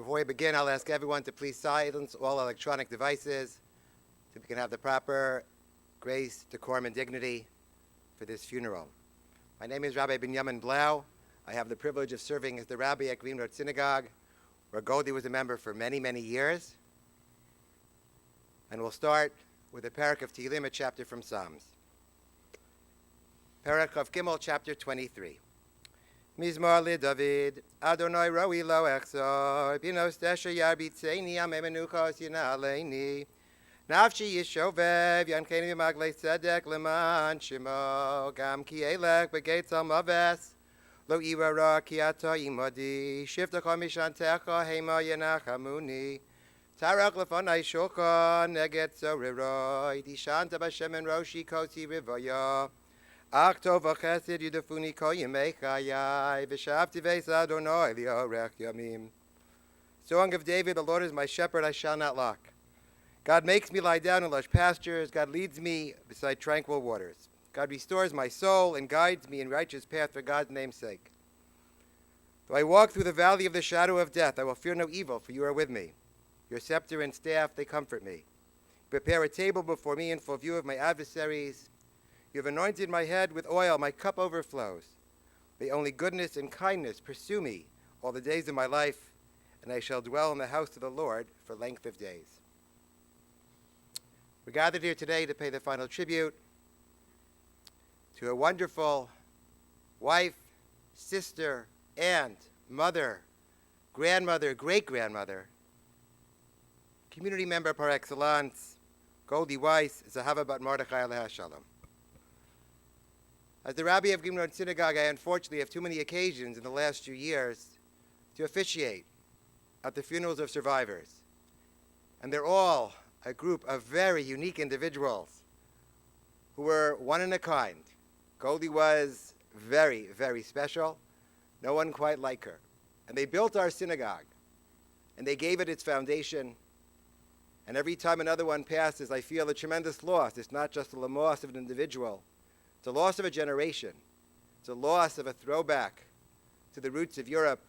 Before we begin, I'll ask everyone to please silence all electronic devices so we can have the proper grace, decorum, and dignity for this funeral. My name is Rabbi Binyamin Blau. I have the privilege of serving as the rabbi at Greenwood Synagogue, where Goldie was a member for many, many years. And we'll start with a parak of Tehillim, a chapter from Psalms. Parak of Gimel, chapter 23. Mizmor LeDavid, Adonai roi lo echzor, binos tesher yarbitzeini, amei menuchos yinaleini. Nafshi yishovev, yankeni b'maglei tzedek leman shimo, gam ki elech b'geit maves, lo irara ki ata imodi, shiftacha mishantecha hema yenachamuni, tarach lefonai shulchan neget zoriroi, dishanta b'shem en roshi koti rivaya, Ach tov v'chesed yudafuni kol yemei chayai, v'shavti veis Adonai li'orech yamim. Song of David, the Lord is my shepherd, I shall not lack. God makes me lie down in lush pastures. God leads me beside tranquil waters. God restores my soul and guides me in righteous path for God's name's sake. Though I walk through the valley of the shadow of death, I will fear no evil, for you are with me. Your scepter and staff, they comfort me. Prepare a table before me in full view of my adversaries. You have anointed my head with oil, my cup overflows. May only goodness and kindness pursue me all the days of my life, and I shall dwell in the house of the Lord for length of days. We're gathered here today to pay the final tribute to a wonderful wife, sister, aunt, mother, grandmother, great-grandmother, community member par excellence, Goldie Weiss, Zahava bat Mordechai alaiha shalom. As the rabbi of Greenwood Synagogue, I unfortunately have too many occasions in the last few years to officiate at the funerals of survivors. And they're all a group of very unique individuals who were one in a kind. Goldie was very, very special. No one quite like her. And they built our synagogue, and they gave it its foundation. And every time another one passes, I feel a tremendous loss. It's not just the loss of an individual. It's a loss of a generation. It's a loss of a throwback to the roots of Europe.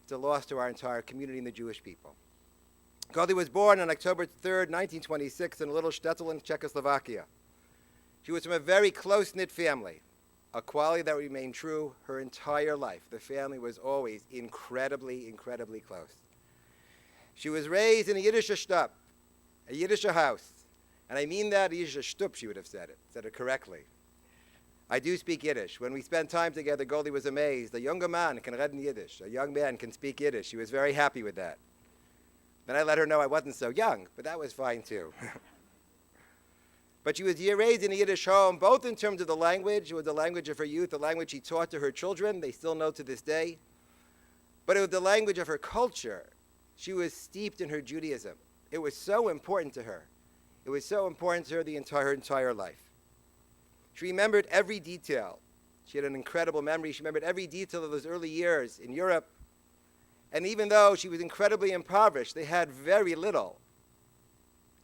It's a loss to our entire community and the Jewish people. Goldie was born on October 3rd, 1926 in a little shtetl in Czechoslovakia. She was from a very close-knit family, a quality that remained true her entire life. The family was always incredibly, incredibly close. She was raised in a Yiddish shtup, a Yiddish house. And I mean that, a Yiddish shtup, she would have said it correctly. I do speak Yiddish. When we spent time together, Goldie was amazed. A younger man can read in Yiddish. A young man can speak Yiddish. She was very happy with that. Then I let her know I wasn't so young, but that was fine too. But she was raised in a Yiddish home, both in terms of the language. It was the language of her youth, the language she taught to her children. They still know to this day. But it was the language of her culture. She was steeped in her Judaism. It was so important to her. It was so important to her her entire life. She remembered every detail. She had an incredible memory. She remembered every detail of those early years in Europe. And even though she was incredibly impoverished, they had very little.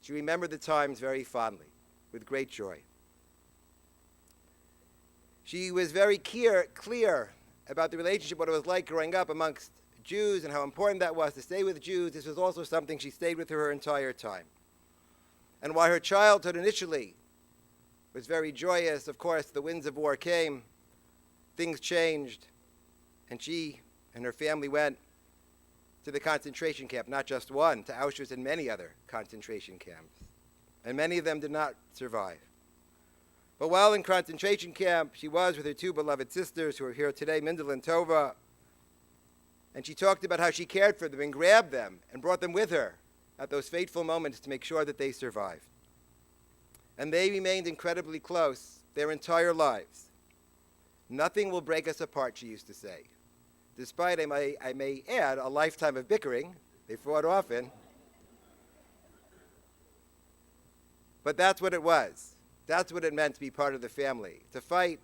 She remembered the times very fondly, with great joy. She was very clear about the relationship, what it was like growing up amongst Jews and how important that was to stay with Jews. This was also something she stayed with her entire time. And while her childhood initially was very joyous, of course, the winds of war came, things changed, and she and her family went to the concentration camp, not just one, to Auschwitz and many other concentration camps. And many of them did not survive. But while in concentration camp, she was with her two beloved sisters who are here today, Mindel and Tova, and she talked about how she cared for them and grabbed them and brought them with her at those fateful moments to make sure that they survived. And they remained incredibly close their entire lives. Nothing will break us apart, she used to say. Despite, I may add, a lifetime of bickering. They fought often. But that's what it was. That's what it meant to be part of the family. To fight,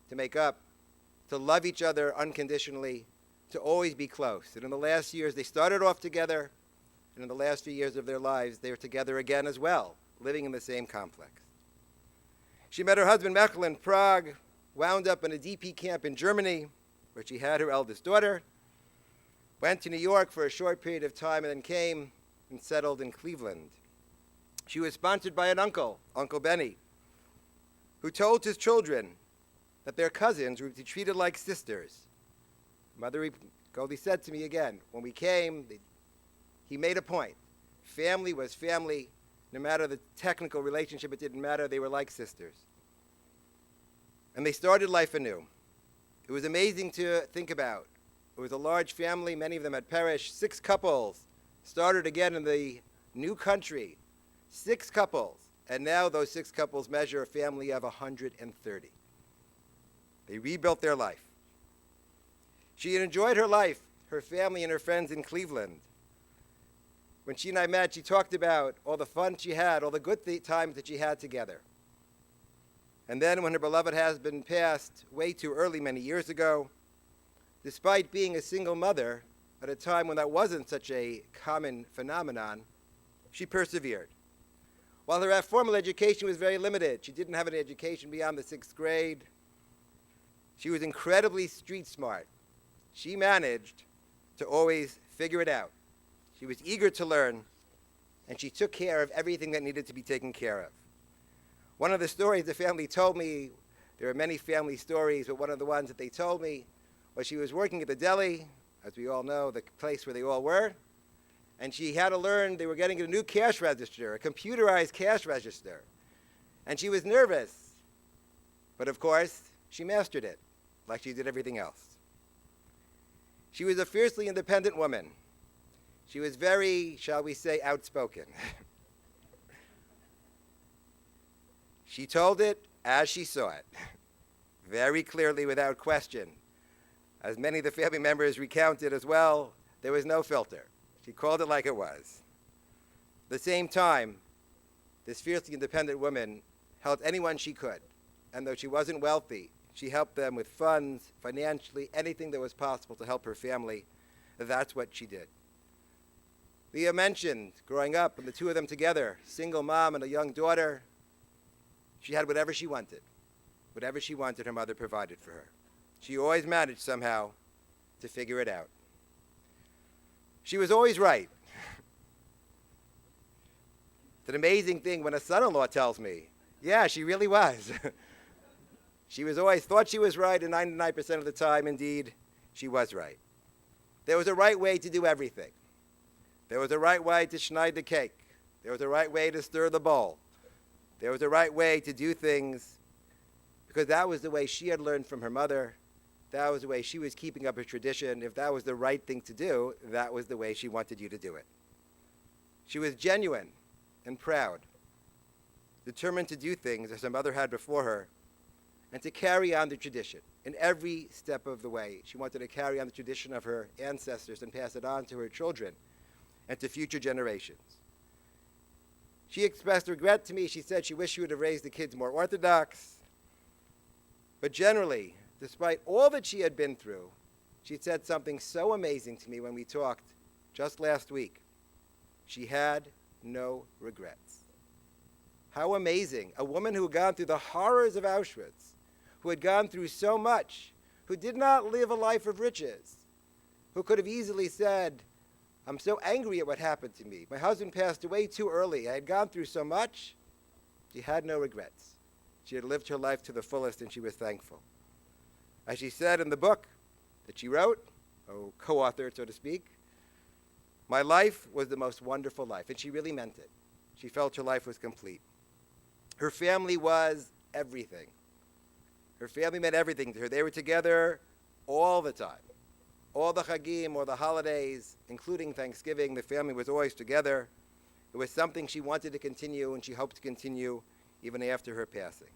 to make up, to love each other unconditionally, to always be close. And in the last years, they started off together, and in the last few years of their lives, they were together again as well, living in the same complex. She met her husband Mechel in Prague, wound up in a DP camp in Germany, where she had her eldest daughter. went to New York for a short period of time, and then came and settled in Cleveland. She was sponsored by an uncle, Uncle Benny, who told his children that their cousins were to be treated like sisters. Mother Goldie said to me again, when we came, he made a point. Family was family. No matter the technical relationship, it didn't matter. They were like sisters. And they started life anew. It was amazing to think about. It was a large family. Many of them had perished. 6 couples started again in the new country. 6 couples. And now those 6 couples measure a family of 130. They rebuilt their life. She had enjoyed her life, her family and her friends in Cleveland. When she and I met, she talked about all the fun she had, all the good times that she had together. And then when her beloved husband passed way too early many years ago, despite being a single mother at a time when that wasn't such a common phenomenon, she persevered. While her formal education was very limited, she didn't have an education beyond the 6th grade. She was incredibly street smart. She managed to always figure it out. She was eager to learn, and she took care of everything that needed to be taken care of. One of the stories the family told me, there are many family stories, but one of the ones that they told me was she was working at the deli, as we all know, the place where they all were, and she had to learn, they were getting a new cash register, a computerized cash register. And she was nervous, but of course, she mastered it, like she did everything else. She was a fiercely independent woman. She was very, shall we say, outspoken. She told it as she saw it, very clearly, without question. As many of the family members recounted as well, there was no filter. She called it like it was. At the same time, this fiercely independent woman helped anyone she could. And though she wasn't wealthy, she helped them with funds, financially, anything that was possible to help her family. That's what she did. Leah mentioned growing up and the 2 of them together, single mom and a young daughter. She had whatever she wanted. Whatever she wanted, her mother provided for her. She always managed somehow to figure it out. She was always right. It's an amazing thing when a son-in-law tells me, yeah, she really was. She was always thought she was right, and 99% of the time, indeed, she was right. There was a right way to do everything. There was a right way to schneid the cake. There was a right way to stir the bowl. There was a right way to do things because that was the way she had learned from her mother. That was the way she was keeping up her tradition. If that was the right thing to do, that was the way she wanted you to do it. She was genuine and proud, determined to do things as her mother had before her, and to carry on the tradition in every step of the way. She wanted to carry on the tradition of her ancestors and pass it on to her children and to future generations. She expressed regret to me. She said she wished she would have raised the kids more orthodox. But generally, despite all that she had been through, she said something so amazing to me when we talked just last week. She had no regrets. How amazing. A woman who had gone through the horrors of Auschwitz, who had gone through so much, who did not live a life of riches, who could have easily said, I'm so angry at what happened to me. My husband passed away too early. I had gone through so much. She had no regrets. She had lived her life to the fullest, and she was thankful. As she said in the book that she wrote, co-authored, so to speak, my life was the most wonderful life, and she really meant it. She felt her life was complete. Her family was everything. Her family meant everything to her. They were together all the time. All the Chagim, or the holidays, including Thanksgiving, the family was always together. It was something she wanted to continue, and she hoped to continue even after her passing.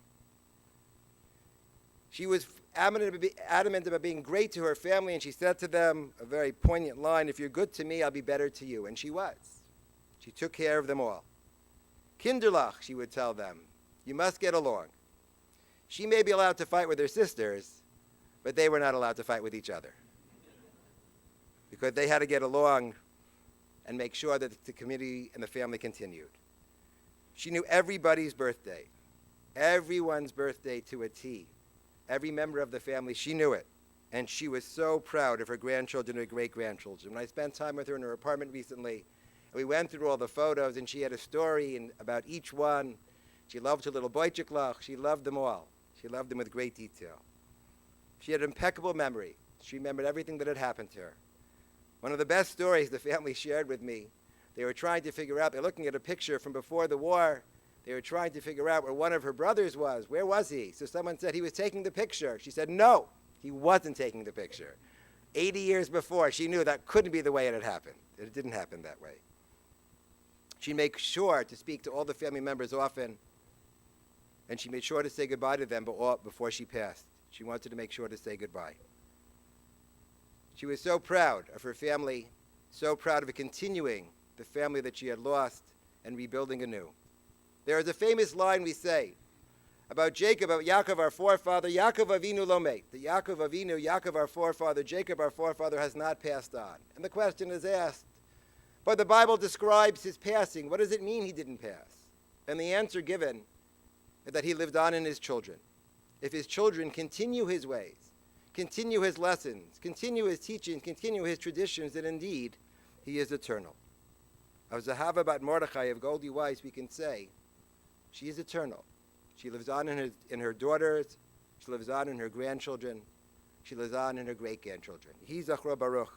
She was adamant about being great to her family, and she said to them a very poignant line, if you're good to me, I'll be better to you. And she was. She took care of them all. Kinderlach, she would tell them, you must get along. She may be allowed to fight with her sisters, but they were not allowed to fight with each other, because they had to get along and make sure that the community and the family continued. She knew everybody's birthday, everyone's birthday to a T. Every member of the family, she knew it. And she was so proud of her grandchildren and great-grandchildren. When I spent time with her in her apartment recently, we went through all the photos, and she had a story about each one. She loved her little boychiklach. She loved them all. She loved them with great detail. She had impeccable memory. She remembered everything that had happened to her. One of the best stories the family shared with me, they were trying to figure out, they're looking at a picture from before the war. They were trying to figure out where one of her brothers was. Where was he? So someone said he was taking the picture. She said, no, he wasn't taking the picture. 80 years before, she knew that couldn't be the way it had happened. It didn't happen that way. She'd make sure to speak to all the family members often, and she made sure to say goodbye to them before she passed. She wanted to make sure to say goodbye. She was so proud of her family, so proud of continuing the family that she had lost and rebuilding anew. There is a famous line we say about Jacob, about Yaakov, our forefather. Yaakov Avinu lo met. The Yaakov Avinu, Yaakov, our forefather, Jacob, our forefather, has not passed on. And the question is asked, but the Bible describes his passing. What does it mean he didn't pass? And the answer given is that he lived on in his children. If his children continue his ways, continue his lessons, continue his teachings, continue his traditions, then indeed he is eternal. Of Zahava bat Mordechai, of Goldie Weiss, we can say, she is eternal. She lives on in her daughters. She lives on in her grandchildren. She lives on in her great-grandchildren. Yehi Zachro Baruch.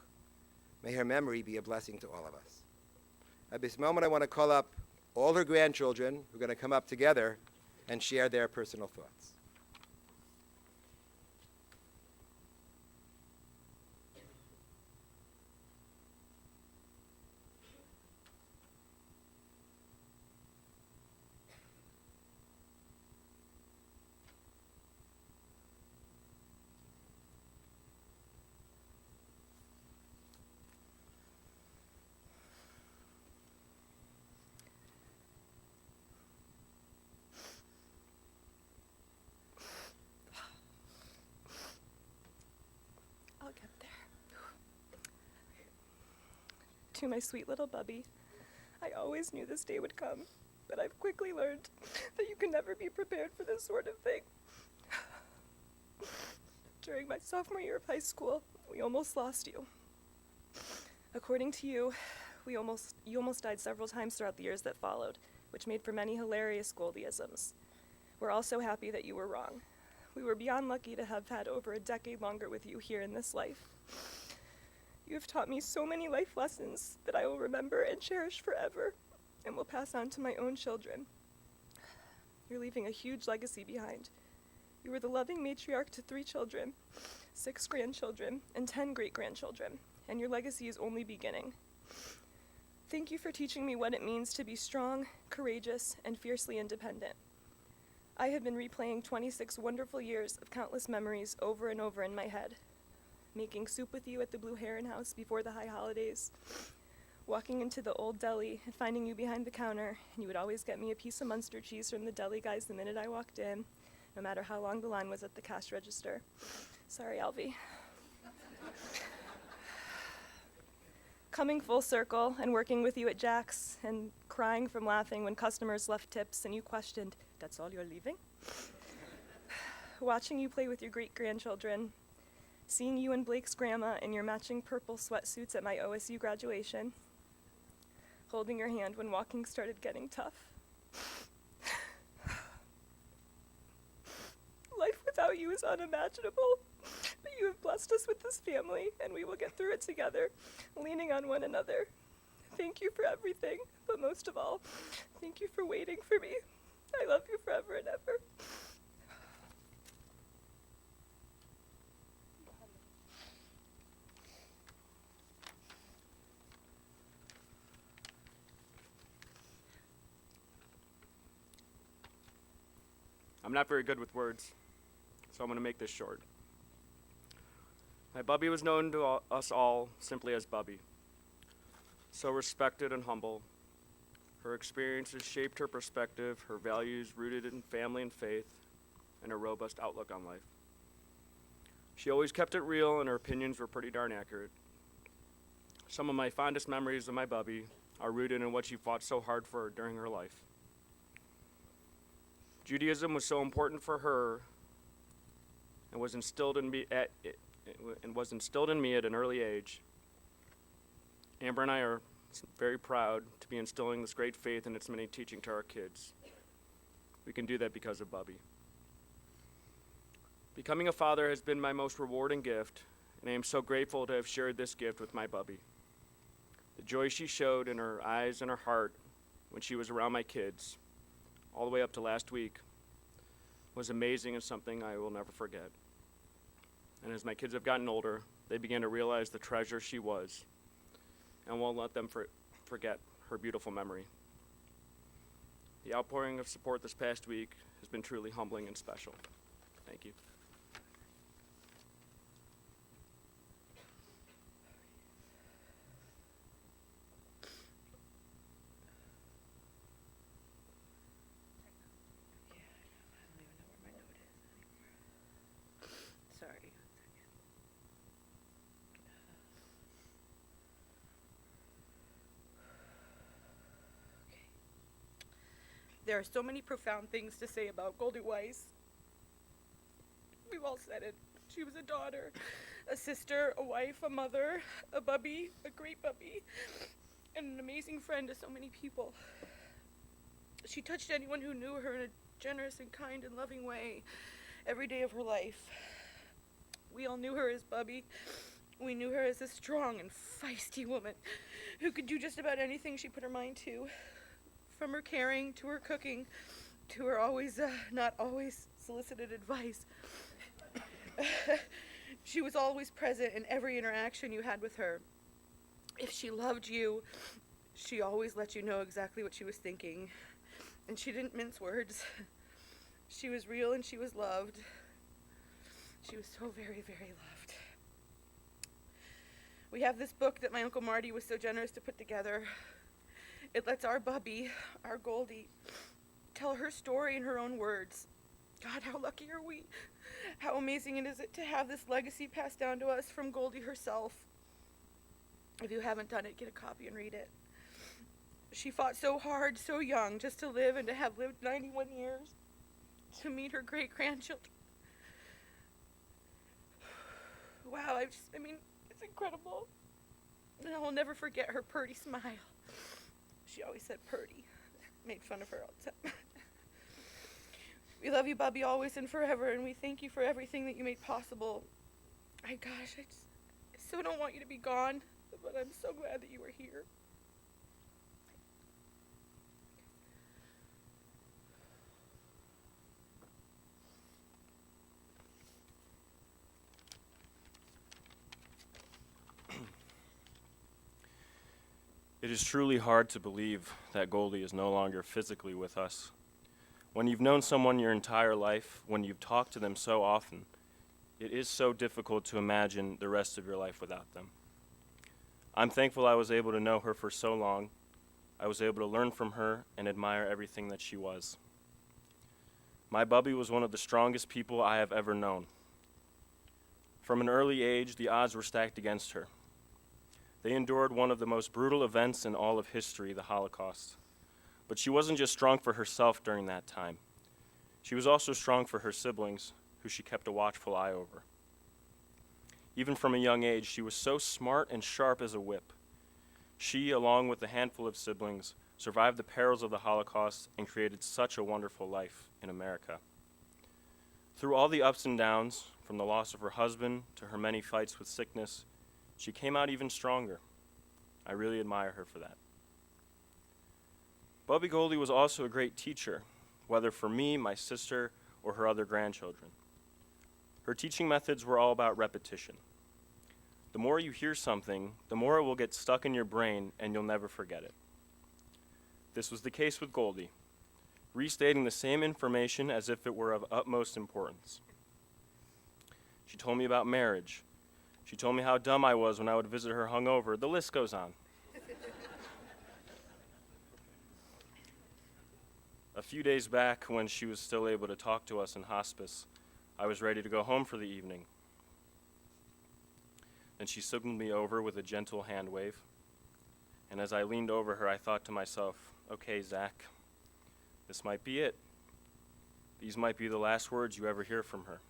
May her memory be a blessing to all of us. At this moment, I want to call up all her grandchildren who are going to come up together and share their personal thoughts. To my sweet little Bubby, I always knew this day would come, but I've quickly learned that you can never be prepared for this sort of thing. During my sophomore year of high school, we almost lost you. According to you, you almost died several times throughout the years that followed, which made for many hilarious Goldieisms. We're also happy that you were wrong. We were beyond lucky to have had over a decade longer with you here in this life. You have taught me so many life lessons that I will remember and cherish forever and will pass on to my own children. You're leaving a huge legacy behind. You were the loving matriarch to 3 children, 6 grandchildren, and 10 great-grandchildren, and your legacy is only beginning. Thank you for teaching me what it means to be strong, courageous, and fiercely independent. I have been replaying 26 wonderful years of countless memories over and over in my head. Making soup with you at the Blue Heron House before the high holidays, walking into the old deli and finding you behind the counter, and you would always get me a piece of Munster cheese from the deli guys the minute I walked in, no matter how long the line was at the cash register. Sorry, Alvy. Coming full circle and working with you at Jack's and crying from laughing when customers left tips and you questioned, "That's all you're leaving?" Watching you play with your great-grandchildren, seeing you and Blake's grandma in your matching purple sweatsuits at my OSU graduation, holding your hand when walking started getting tough. Life without you is unimaginable, but you have blessed us with this family, and we will get through it together, leaning on one another. Thank you for everything, but most of all, thank you for waiting for me. I love you forever and ever. I'm not very good with words, so I'm going to make this short. My Bubby was known to us all simply as Bubby. So respected and humble. Her experiences shaped her perspective, her values rooted in family and faith, and a robust outlook on life. She always kept it real, and her opinions were pretty darn accurate. Some of my fondest memories of my Bubby are rooted in what she fought so hard for during her life. Judaism was so important for her and was instilled in me and was instilled in me at an early age. Amber and I are very proud to be instilling this great faith in its many teaching to our kids. We can do that because of Bubby. Becoming a father has been my most rewarding gift, and I am so grateful to have shared this gift with my Bubby. The joy she showed in her eyes and her heart when she was around my kids, all the way up to last week, was amazing and something I will never forget. And as my kids have gotten older, they began to realize the treasure she was, and won't let them forget her beautiful memory. The outpouring of support this past week has been truly humbling and special. Thank you. Sorry. Okay. There are so many profound things to say about Goldie Weiss. We've all said it. She was a daughter, a sister, a wife, a mother, a bubby, a great bubby, and an amazing friend to so many people. She touched anyone who knew her in a generous and kind and loving way every day of her life. We all knew her as Bubby. We knew her as a strong and feisty woman who could do just about anything she put her mind to. From her caring to her cooking to her not always solicited advice. She was always present in every interaction you had with her. If she loved you, she always let you know exactly what she was thinking. And she didn't mince words. She was real and she was loved. She was so very, very loved. We have this book that my Uncle Marty was so generous to put together. It lets our Bubby, our Goldie, tell her story in her own words. God, how lucky are we? How amazing it is to have this legacy passed down to us from Goldie herself. If you haven't done it, get a copy and read it. She fought so hard, so young, just to live and to have lived 91 years, to meet her great-grandchildren. Wow, it's incredible. And I will never forget her purty smile. She always said purty. Made fun of her all the time. We love you, Bubby, always and forever, and we thank you for everything that you made possible. I so don't want you to be gone, but I'm so glad that you were here. It is truly hard to believe that Goldie is no longer physically with us. When you've known someone your entire life, when you've talked to them so often, it is so difficult to imagine the rest of your life without them. I'm thankful I was able to know her for so long. I was able to learn from her and admire everything that she was. My Bubby was one of the strongest people I have ever known. From an early age, the odds were stacked against her. They endured one of the most brutal events in all of history, the Holocaust. But she wasn't just strong for herself during that time. She was also strong for her siblings, who she kept a watchful eye over. Even from a young age, she was so smart and sharp as a whip. She, along with a handful of siblings, survived the perils of the Holocaust and created such a wonderful life in America. Through all the ups and downs, from the loss of her husband to her many fights with sickness, she came out even stronger. I really admire her for that. Bubby Goldie was also a great teacher, whether for me, my sister, or her other grandchildren. Her teaching methods were all about repetition. The more you hear something, the more it will get stuck in your brain and you'll never forget it. This was the case with Goldie, restating the same information as if it were of utmost importance. She told me about marriage. She told me how dumb I was when I would visit her hungover. The list goes on. A few days back, when she was still able to talk to us in hospice, I was ready to go home for the evening. Then she signaled me over with a gentle hand wave. And as I leaned over her, I thought to myself, okay, Zach, this might be it. These might be the last words you ever hear from her.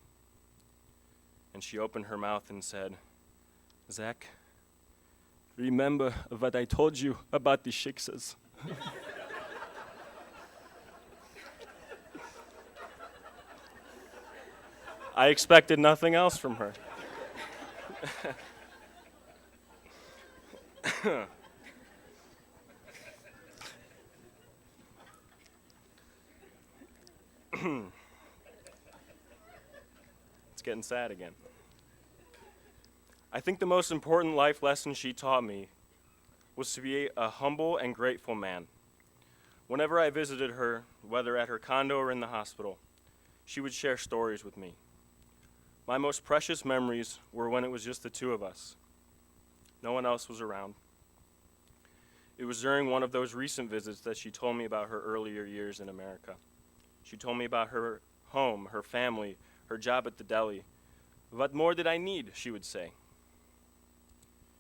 and she opened her mouth and said, "Zach, remember what I told you about the shiksas." I expected nothing else from her. It's getting sad again. I think the most important life lesson she taught me was to be a humble and grateful man. Whenever I visited her, whether at her condo or in the hospital, she would share stories with me. My most precious memories were when it was just the two of us. No one else was around. It was during one of those recent visits that she told me about her earlier years in America. She told me about her home, her family, her job at the deli. "What more did I need?" she would say.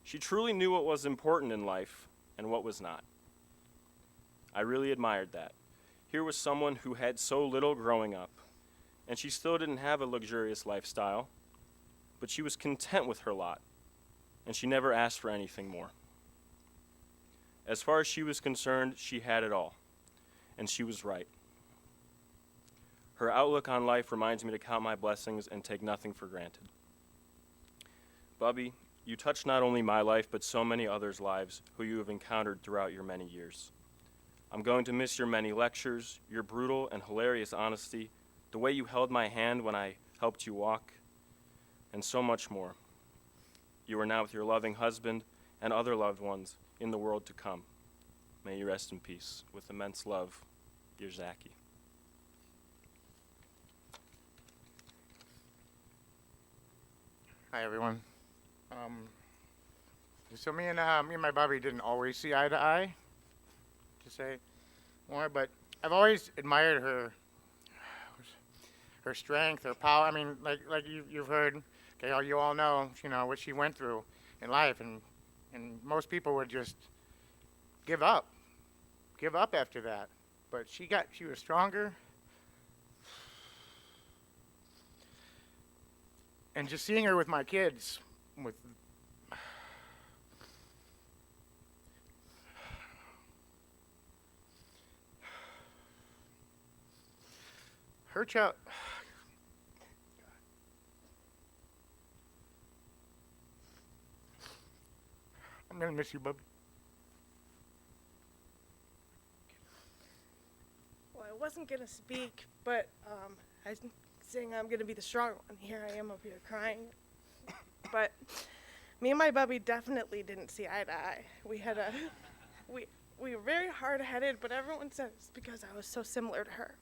She truly knew what was important in life and what was not. I really admired that. Here was someone who had so little growing up, and she still didn't have a luxurious lifestyle, but she was content with her lot, and she never asked for anything more. As far as she was concerned, she had it all, and she was right. Her outlook on life reminds me to count my blessings and take nothing for granted. Bubby, you touched not only my life, but so many others' lives who you have encountered throughout your many years. I'm going to miss your many lectures, your brutal and hilarious honesty, the way you held my hand when I helped you walk, and so much more. You are now with your loving husband and other loved ones in the world to come. May you rest in peace. With immense love, your Zachy. Hi, everyone. So me and my Bobby didn't always see eye to eye, to say more, but I've always admired her strength, her power. I mean, like you've heard, okay, you all know, what she went through in life, and most people would just give up after that. But she was stronger. And just seeing her with my kids, with her child, I'm gonna miss you, bub. Well, I wasn't gonna speak, but I was saying I'm gonna be the strong one. Here I am up here crying. But me and my Bubby definitely didn't see eye to eye. We were very hard-headed, but everyone said it's because I was so similar to her.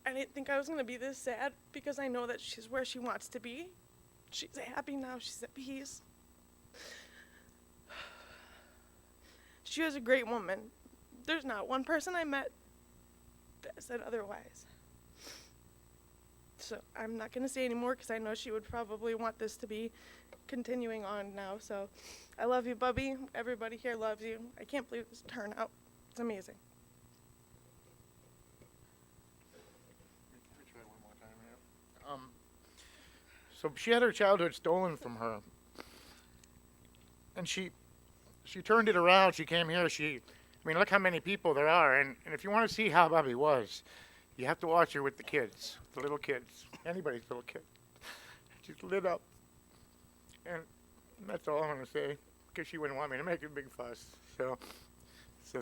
I didn't think I was gonna be this sad because I know that she's where she wants to be. She's happy now, she's at peace. She was a great woman. There's not one person I met that said otherwise. So I'm not gonna say anymore because I know she would probably want this to be continuing on now. So I love you, Bubby. Everybody here loves you. I can't believe this turnout. It's amazing. So she had her childhood stolen from her, and she turned it around. She came here. Look how many people there are, and if you want to see how Bobby was, you have to watch her with the kids, the little kids, anybody's little kid. She's lit up, and that's all I'm going to say, because she wouldn't want me to make a big fuss. So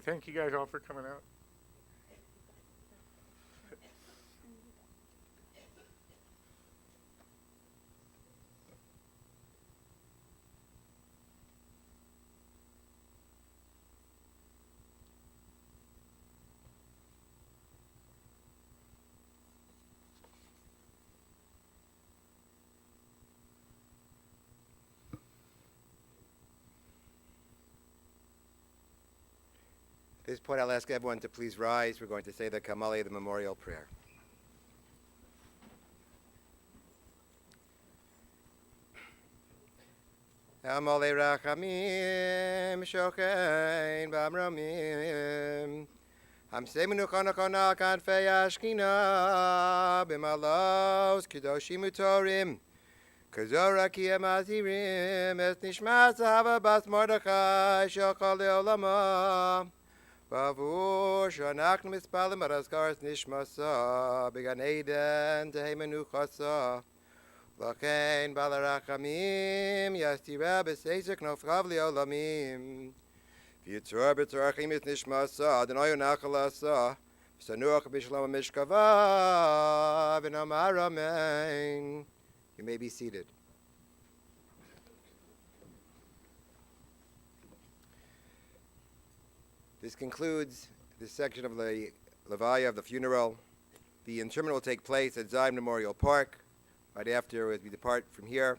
thank you guys all for coming out. At this point, I'll ask everyone to please rise. We're going to say the Kamali, the memorial prayer. Amale rachamim shochein b'amramim Hamsemenu Chonachona Kanfei Ashkina Bimalos Kedoshim Utorim Kazora Kiem Azirim Es Nishmas Hava Bas Mordechai Shokal Leolama Bavu Shonachnu Mispalim Arazkaras Nishmasa Began Eden Tehemenu Chasa Lachein Balarachamim Yastira B'Seisek Nofchav Leolamim V'yitzor b'tzorachim et nishmasa, Adonai unachalasa, V'sanuach b'shalom mishkava, V'namar amen. You may be seated. This concludes this section of the Levaya of the funeral. The interment will take place at Zion Memorial Park, right after as we depart from here.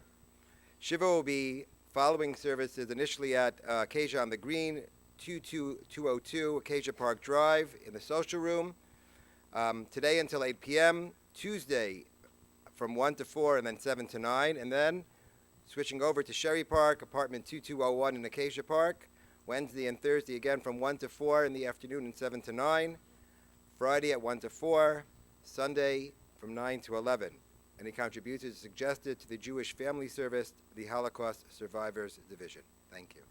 Shiva will be following services initially at Acacia on the Green, 22202 Acacia Park Drive in the social room. Today until 8 p.m., Tuesday from 1 to 4 and then 7 to 9, and then switching over to Sherry Park, apartment 2201 in Acacia Park, Wednesday and Thursday again from 1 to 4 in the afternoon and 7 to 9, Friday at 1 to 4, Sunday from 9 to 11. Any contributions suggested to the Jewish Family Service, the Holocaust Survivors Division. Thank you.